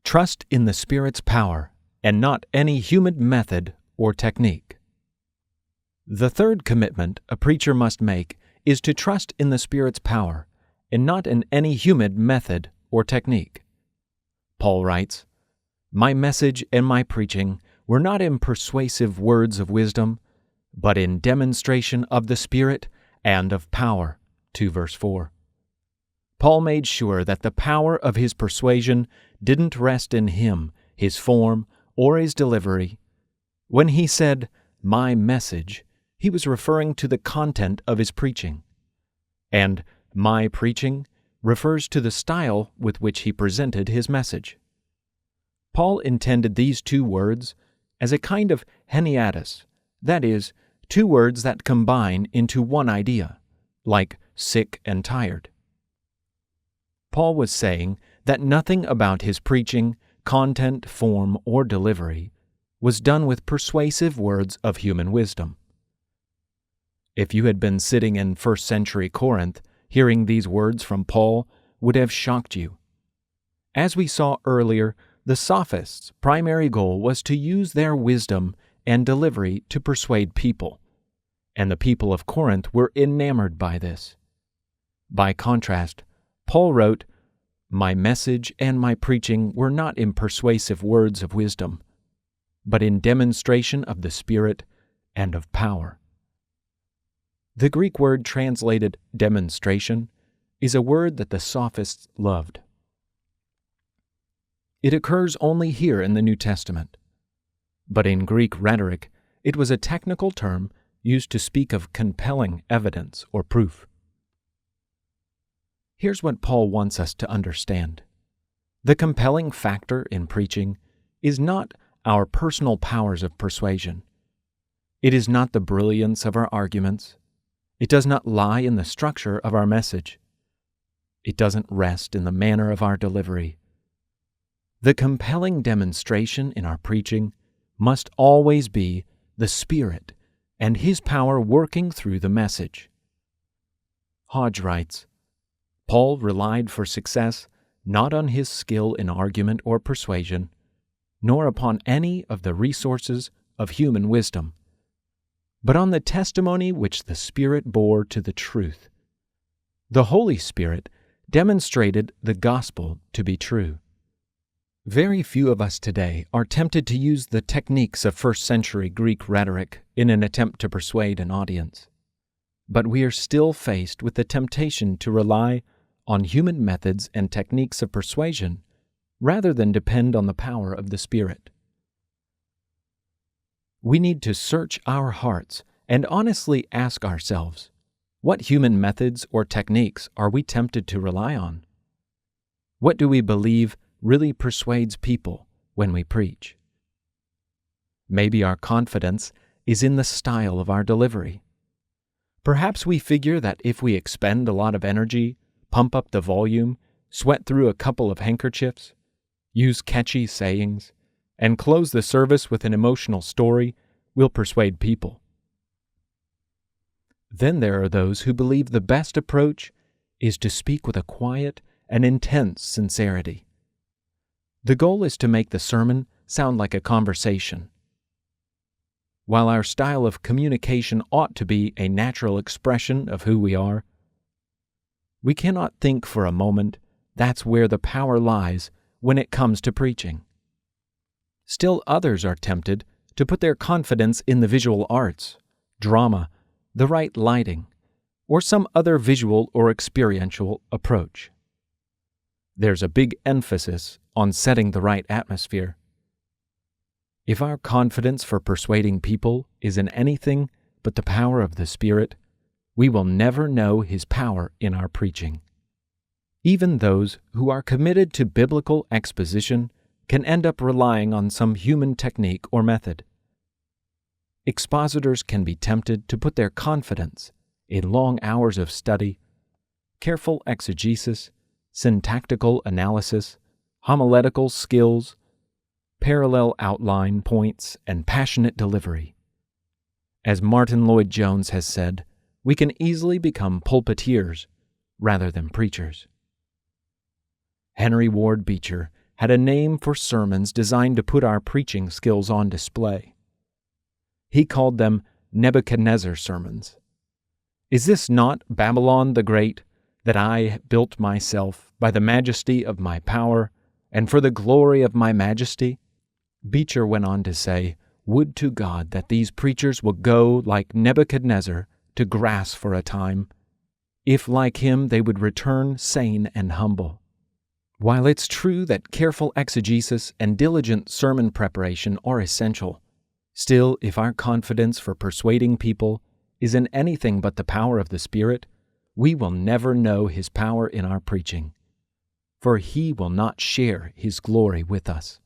Trust in the Spirit's power and not any human method or technique. The third commitment a preacher must make is to trust in the Spirit's power and not in any human method or technique. Paul writes, "My message and my preaching were not in persuasive words of wisdom, but in demonstration of the Spirit and of power." 2 verse 4. Paul made sure that the power of his persuasion didn't rest in him, his form, or his delivery. When he said, "my message," he was referring to the content of his preaching. And "my preaching" refers to the style with which he presented his message. Paul intended these two words as a kind of heniatus, that is, two words that combine into one idea, like sick and tired. Paul was saying that nothing about his preaching, content, form, or delivery was done with persuasive words of human wisdom. If you had been sitting in first-century Corinth, hearing these words from Paul would have shocked you. As we saw earlier, the sophists' primary goal was to use their wisdom and delivery to persuade people, and the people of Corinth were enamored by this. By contrast, Paul wrote, "My message and my preaching were not in persuasive words of wisdom, but in demonstration of the Spirit and of power." The Greek word translated demonstration is a word that the sophists loved. It occurs only here in the New Testament, but in Greek rhetoric it was a technical term used to speak of compelling evidence or proof. Here's what Paul wants us to understand. The compelling factor in preaching is not our personal powers of persuasion. It is not the brilliance of our arguments. It does not lie in the structure of our message. It doesn't rest in the manner of our delivery. The compelling demonstration in our preaching must always be the Spirit and His power working through the message. Hodge writes, Paul relied for success not on his skill in argument or persuasion, nor upon any of the resources of human wisdom, but on the testimony which the Spirit bore to the truth. The Holy Spirit demonstrated the gospel to be true. Very few of us today are tempted to use the techniques of first-century Greek rhetoric in an attempt to persuade an audience. But we are still faced with the temptation to rely on human methods and techniques of persuasion rather than depend on the power of the Spirit. We need to search our hearts and honestly ask ourselves, what human methods or techniques are we tempted to rely on? What do we believe really persuades people when we preach? Maybe our confidence is in the style of our delivery. Perhaps we figure that if we expend a lot of energy, pump up the volume, sweat through a couple of handkerchiefs, use catchy sayings, and close the service with an emotional story, we'll persuade people. Then there are those who believe the best approach is to speak with a quiet and intense sincerity. The goal is to make the sermon sound like a conversation. While our style of communication ought to be a natural expression of who we are, we cannot think for a moment that's where the power lies when it comes to preaching. Still others are tempted to put their confidence in the visual arts, drama, the right lighting, or some other visual or experiential approach. There's a big emphasis on setting the right atmosphere. If our confidence for persuading people is in anything but the power of the Spirit, we will never know His power in our preaching. Even those who are committed to biblical exposition can end up relying on some human technique or method. Expositors can be tempted to put their confidence in long hours of study, careful exegesis, syntactical analysis, homiletical skills, parallel outline points, and passionate delivery. As Martin Lloyd-Jones has said, we can easily become pulpiteers rather than preachers. Henry Ward Beecher had a name for sermons designed to put our preaching skills on display. He called them Nebuchadnezzar sermons. Is this not Babylon the Great, that I built myself by the majesty of my power and for the glory of my majesty? Beecher went on to say, would to God that these preachers will go like Nebuchadnezzar to grass for a time, if like him they would return sane and humble. While it's true that careful exegesis and diligent sermon preparation are essential, still, if our confidence for persuading people is in anything but the power of the Spirit, we will never know His power in our preaching, for He will not share His glory with us.